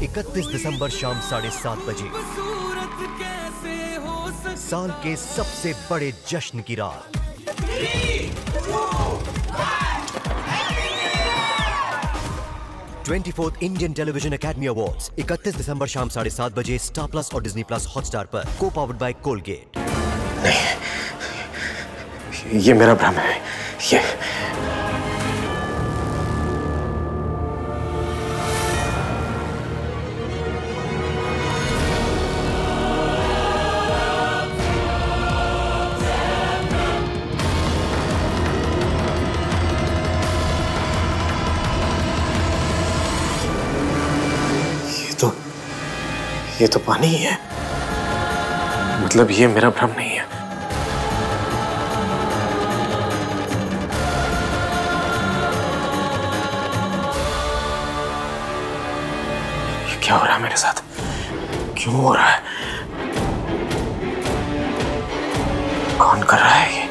31 दिसंबर शाम 7:30 बजे। साल के सबसे बड़े जश्न की रात। 24th Indian television academy awards 31 दिसंबर शाम 7:30 बजे स्टार प्लस और डिज्नी प्लस हॉटस्टार पर। को पावर्ड बाय कोलगेट। नहीं, ये मेरा भ्रम है। ये तो पानी ही है। मतलब ये मेरा भ्रम नहीं है। ये क्या हो रहा है मेरे साथ? क्यों हो रहा है? कौन कर रहा है ये?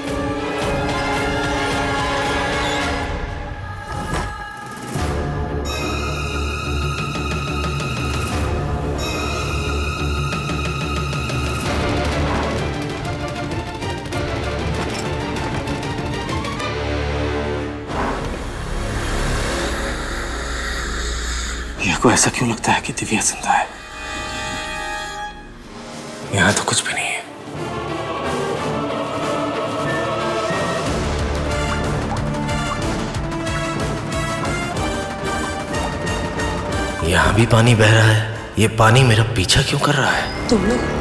को ऐसा क्यों लगता है कि दिव्या जिंदा है? यहां तो कुछ भी नहीं है। यहां भी पानी बह रहा है। ये पानी मेरा पीछा क्यों कर रहा है? तुम लोग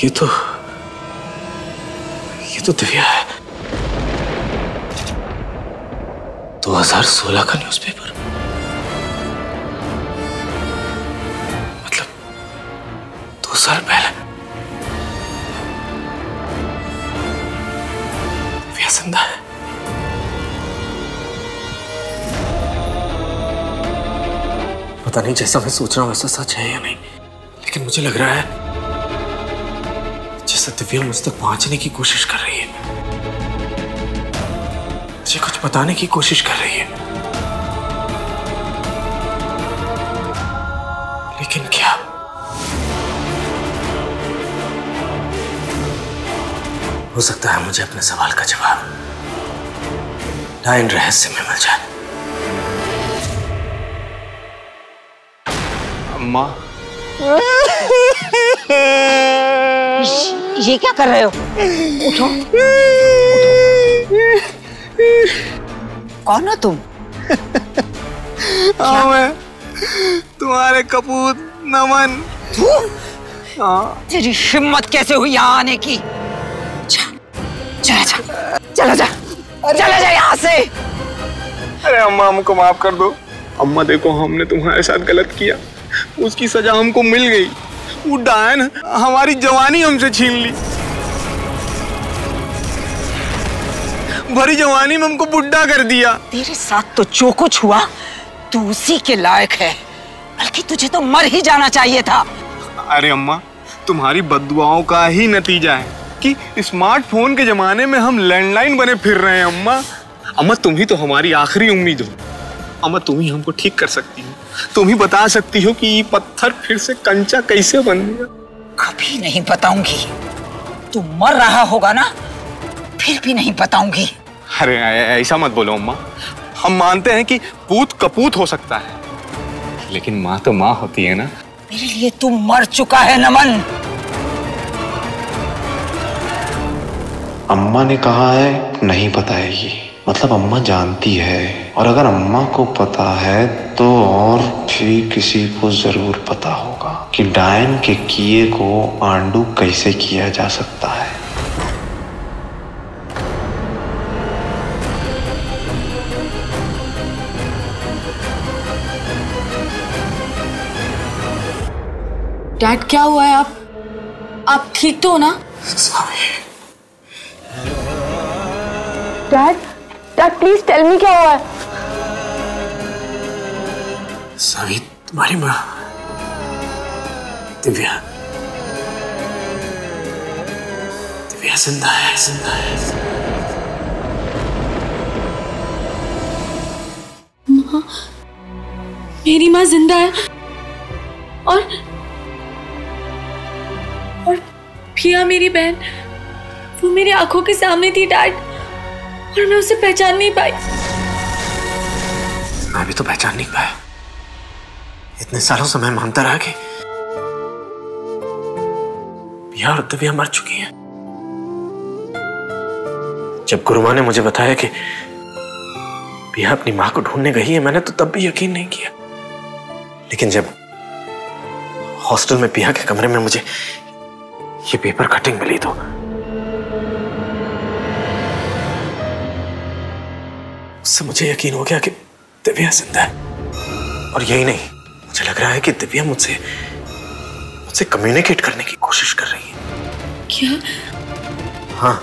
ये तो दिव्या है। 2016 का न्यूज़पेपर। मतलब 2 साल पहले दिव्या जिंदा है। पता नहीं जैसा मैं सोच रहा हूं वैसा सच है या नहीं, लेकिन मुझे लग रहा है जैसे दिव्या मुझ तक पहुंचने की कोशिश कर रही है, मुझे कुछ बताने की कोशिश कर रही है। लेकिन क्या? हो सकता है मुझे अपने सवाल का जवाब डायन रहस्य में मिल जाए। अम्मा, ये क्या कर रहे हो? उठो, कौन हो तुम? हाँ, मैं तुम्हारे कपूत नमन। तेरी हिम्मत कैसे हुई यहाँ आने की? चला जा यहाँ से। अरे अम्मा, हमको माफ कर दो। अम्मा देखो, हमने तुम्हारे साथ गलत किया, उसकी सजा हमको मिल गई। वो डायन हमारी जवानी हमसे छीन ली। भरी जवानी में हमको बुढ़ा कर दिया। तेरे साथ तो जो कुछ हुआ तू उसी के लायक है, बल्कि तुझे तो मर ही जाना चाहिए था। अरे अम्मा, तुम्हारी बद्दुआओं का ही नतीजा है कि स्मार्टफोन के जमाने में हम लैंडलाइन बने फिर रहे हैं। अम्मा तुम ही तो हमारी आखिरी उम्मीद हो। अम्मा तुम ही हमको ठीक कर सकती हो। तुम ही बता सकती हो कि ये पत्थर फिर से कंचा कैसे बन गया। कभी नहीं बताऊंगी। तू मर रहा होगा ना, फिर भी नहीं बताऊंगी। अरे ऐसा मत बोलो अम्मा। हम मानते हैं कि पूत कपूत हो सकता है, लेकिन माँ तो माँ होती है ना। मेरे लिए तू मर चुका है नमन। अम्मा ने कहा है नहीं बताएगी। मतलब अम्मा जानती है, और अगर अम्मा को पता है तो और भी किसी को जरूर पता होगा कि डायन के किए को आंडू कैसे किया जा सकता है। डैड क्या हुआ है? आप ठीक तो हो ना? डैड प्लीज टेल मी क्या हुआ है? सावी, तुम्हारी माँ दिव्या जिंदा है, जिंदा है। माँ, मेरी माँ जिंदा है और पिया मेरी बहन, वो मेरी आंखों के सामने थी डैड, और मैं उसे पहचान नहीं पाई। मैं भी तो पहचान नहीं पाया। इतने सालों से मैं मानता रहा कि पिया और दिव्या मर चुकी हैं। जब गुरुमा ने मुझे बताया कि पिया अपनी मां को ढूंढने गई है, मैंने तो तब भी यकीन नहीं किया। लेकिन जब हॉस्टल में पिया के कमरे में मुझे ये पेपर कटिंग मिली तो उससे मुझे यकीन हो गया कि दिव्या जिंदा है। और यही नहीं, मुझे लग रहा है कि दिव्या मुझसे कम्युनिकेट करने की कोशिश कर रही है। क्या? हाँ,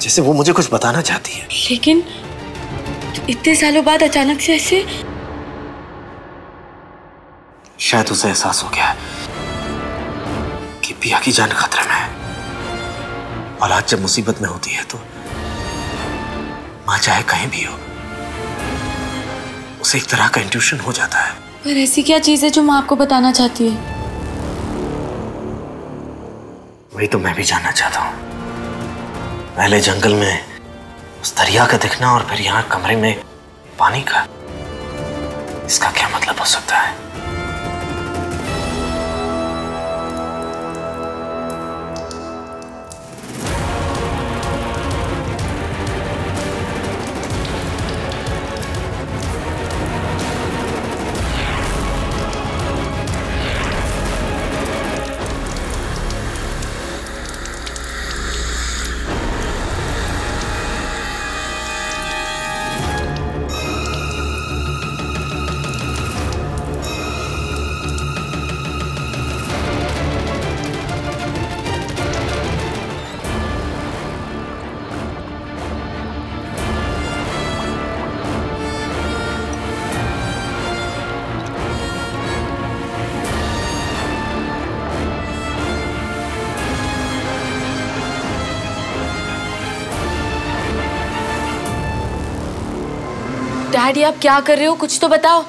जैसे वो मुझे कुछ बताना चाहती है। लेकिन इतने सालों बाद अचानक से ऐसे? शायद उसे एहसास हो गया कि पिया की जान खतरे में है। औलाद जब मुसीबत में होती है तो मां चाहे कहीं भी हो, उसे एक तरह का इंट्यूशन हो जाता है। पर ऐसी क्या चीज है जो मां आपको बताना चाहती है? वही तो मैं भी जानना चाहता हूँ। पहले जंगल में उस दरिया का दिखना और फिर यहाँ कमरे में पानी का, इसका क्या मतलब हो सकता है? डैडी आप क्या कर रहे हो? कुछ तो बताओ।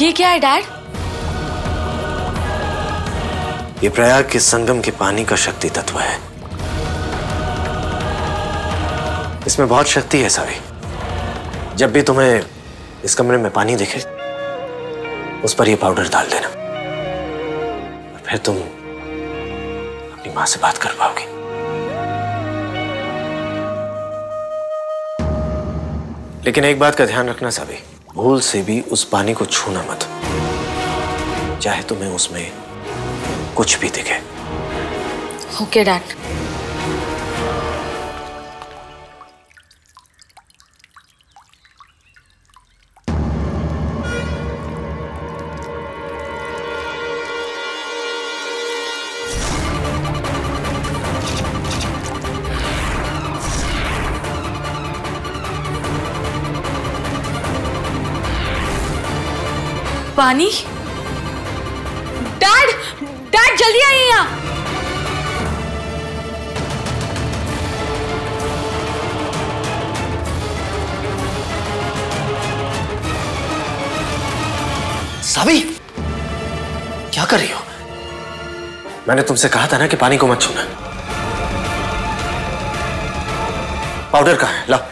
ये क्या है डैड? ये प्रयाग के संगम के पानी का शक्ति तत्व है। इसमें बहुत शक्ति है सावी। जब भी तुम्हें इस कमरे में पानी दिखे, उस पर ये पाउडर डाल देना, और फिर तुम अपनी मां से बात कर पाओगी। लेकिन एक बात का ध्यान रखना सावी, भूल से भी उस पानी को छूना मत, चाहे तुम्हें उसमें कुछ भी दिखे। Okay dad. पानी? डैड, डैड जल्दी आइए यहाँ। सावी, क्या कर रही हो? मैंने तुमसे कहा था ना कि पानी को मत छूना। पाउडर कहाँ है? लाओ।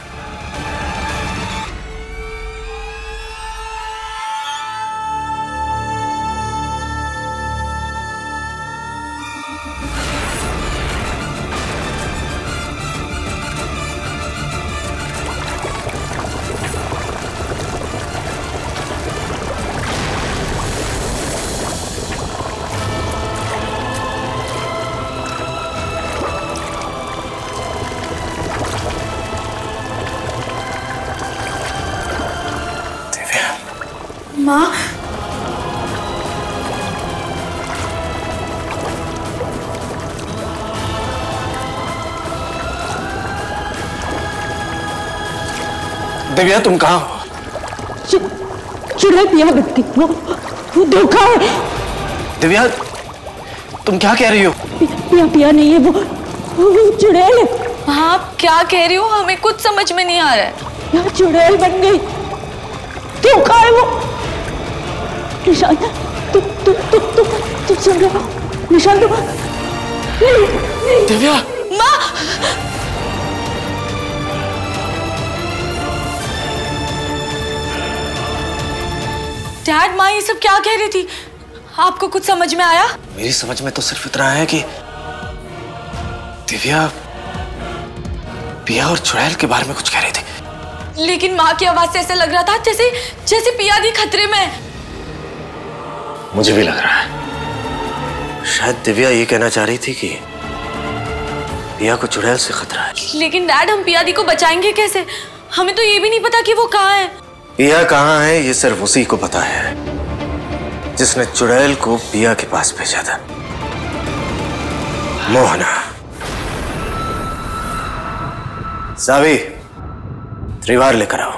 माँ, दिव्या तुम कहाँ हो? चुड़ैल पिया लगती, वो धोखा है। दिव्या तुम क्या कह रही हो? पिया नहीं है, वो चुड़ैल है। हाँ आप क्या कह रही हो? हमें कुछ समझ में नहीं आ रहा है। यहाँ चुड़ैल बन गई, धोखा है वो। निशान, तुम सुन रहे हो? निशान दिव्या। माँ, डैड माँ ये सब क्या कह रही थी? आपको कुछ समझ में आया? मेरी समझ में तो सिर्फ इतना है कि दिव्या पिया और चुड़ैल के बारे में कुछ कह रही थी। लेकिन माँ की आवाज से ऐसा लग रहा था जैसे पिया दी खतरे में है। मुझे भी लग रहा है शायद दिव्या ये कहना चाह रही थी कि पिया को चुड़ैल से खतरा है। लेकिन डैड हम पिया दी को बचाएंगे कैसे? हमें तो ये भी नहीं पता कि वो कहाँ है। पिया कहाँ है ये सिर्फ उसी को पता है जिसने चुड़ैल को पिया के पास भेजा था। मोहना। सावी, त्रिवार लेकर आओ।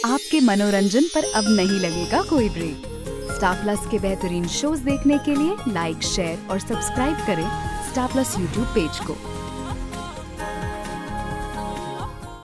आपके मनोरंजन पर अब नहीं लगेगा कोई ब्रेक। स्टार प्लस के बेहतरीन शोज देखने के लिए लाइक, शेयर और सब्सक्राइब करें स्टार प्लस यूट्यूब पेज को।